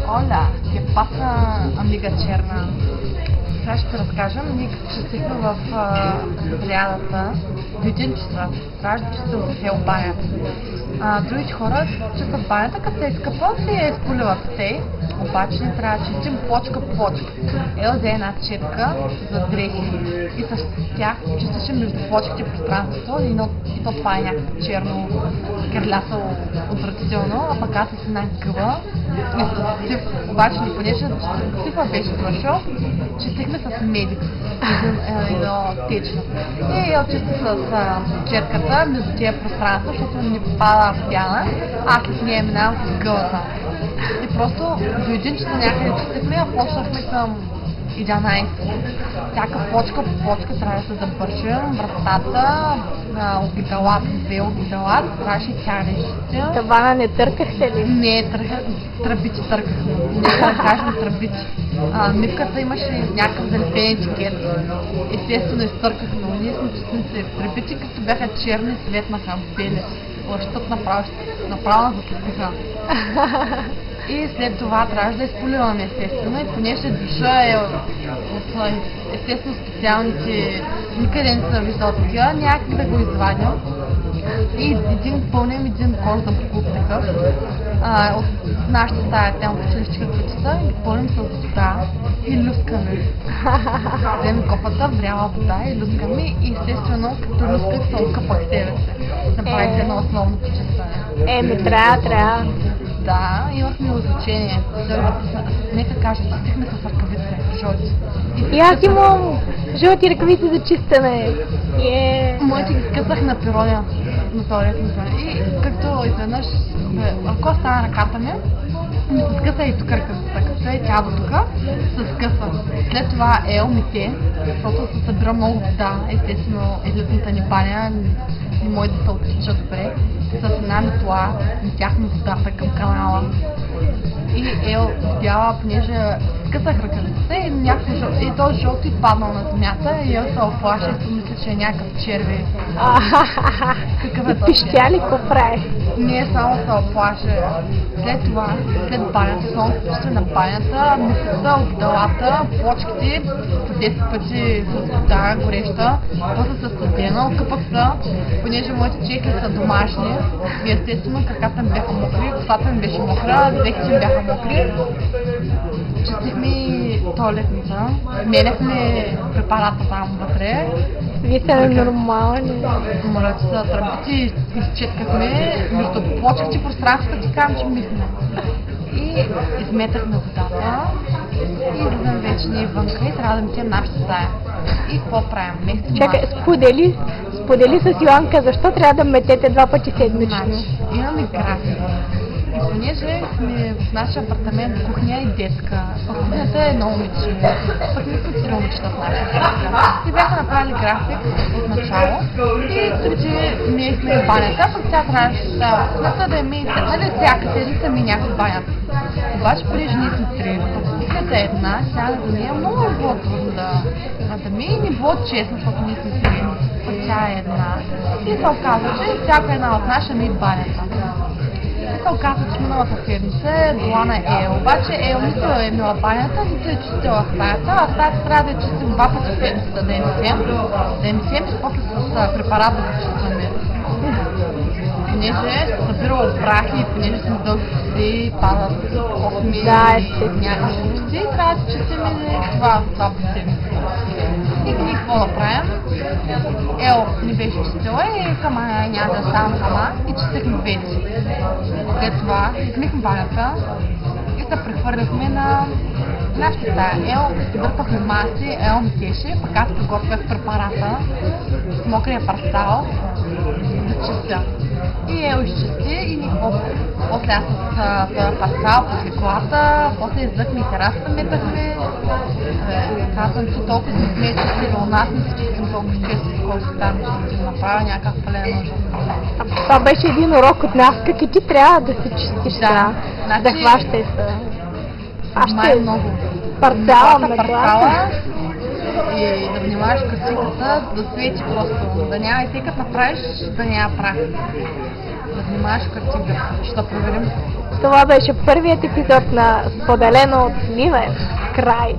Hola, ¿qué pasa, amiga черна? Сега ще те разкажем. Ние като чистихме в срядата, до 1 часа, трябваше да чистим в хел банята. Другите хора чистят банята, като се изкъпва и я изполиват те. Обаче не трябва да чистим плочка по плочка. Ел взе една четка за дрехи и с тях чистеше между плочките пространството и то това е някакво черно, кърлясало, отвратително, а пък аз с една гъба и с сив. Обаче ни понеже сифа беше свършил, чистихме с медик, едно течно. И я чисти с четката между тия пространства, защото ни попада пяна, аз след нея минавам с гълата. И просто до 1 часа някъде чистихме, а почнахме към 11. Всяка почка по почка трябва да се забършим, вратата, обидалата, 2 обидала, трябваше и тя да изчистим. Тавана не търкахте ли? Не, тръбите търкахме. Не да кажем тръбите. Мивката имаше някакъв залепен етикет. Естествено изтъркахме, но ние сме чистници. Тръбите като бяха черни, светнаха, бели. Лъщат направо закипиха. И след това трябваше да изполиваме естествено и понеже душа е от естествено специалните, никъде не съм виждал такива, някак да го извадим и пълним един кош за буклук такъв от нашата стая, там в училище каквито са, и пълним с вода и люскаме. Вземем копата, вряла вода и люскаме и естествено като люсках се окъпах себе се. Направих едно основно почистване. Трябва. Да, имахме изучение. Нека кажа, чистихме с ръкавици, жълти. И аз имам жълти ръкавици за чистене. Моите ги скъсах на природа, на туалетната ми. И както изведнъж, ако стана ръката ми се скъса и тук ръкавицата, като се тяло тук, се скъса. След това мите, защото се събира много вода, естествено елитната ни баня не може да се отлича добре. С една метла митяхме водата към канала. И видяла, понеже скъсах ръкавицата и този жълто паднал на земята и се оплаша и мисля, че е някакъв черви. И пищя ли какво прави? Не само се оплаше. След това, след банята, само се на банята, мисълта, обдалата, плочките по 10 пъти с вода гореща, после със студена, окъпах се, понеже моите чеки са домашни и естествено краката ми бяха мокри, косата ми беше мокра, дрехите ми бяха мокри. Чистихме туалетната, меняхме препарата там вътре. Вие сте нормални. Моля, че са тръбите, изчеткахме между плочките пространството, ти казвам, че мисне. И изметахме водата и излизам вече ние вънка и трябва да митим нашата стая. И какво правим? Чакай, сподели с Йоанка, защо трябва да метете 2 пъти седмично? Имаме график. И понеже сме в нашия апартамент кухня и детска, в кухнята е едно момиче, пък не сме 3 момичета в нашия апартамент. И бяха направили график от начало и случи миехме банята, пък тя трябваше да е миете, нали всяка седмица ми някаква банята. Обаче понеже ние сме 3, пък кухнята е една, тя да ми е много било трудно да ми и не било честно, защото ние сме 3, пък тя е една. И се оказа, че всяка една от наша ми банята. Се оказа, че миналата седмица е била на обаче нито е мила банята, нито е чистила стаята, а стаята трябва да я чистим 2 пъти в седмицата, да я мисем и после с препарат да почистваме. Понеже се събирало прахи, понеже сме дълги коси, падат косми, някакви коси, трябва да чистим и това по седмица. И ние какво да правим? Ни беше чистила и кама няма да ставам сама и чистихме вече. След това измихме банята и се прехвърляхме на нашата стая. Дърпахме маси, метеше, пък аз приготвях препарата с мокрия парстал да чистя. И изчисти и ни после аз с този парстал после колата, после излъхме и терасата метахме. Казвам, че толкова не сме чистили у нас, не се чистим толкова често, колкото там ще направя някакъв пълен нужда. Това беше един урок от нас, как и ти трябва да се чистиш, да хващай се. Май много. Парцала, метлата. И да внимаваш картинката, да свети просто, да няма и тъй като направиш, да няма прах. Да внимаваш картинката, ще да проверим Това беше първият епизод на Споделено от Ливен. Край!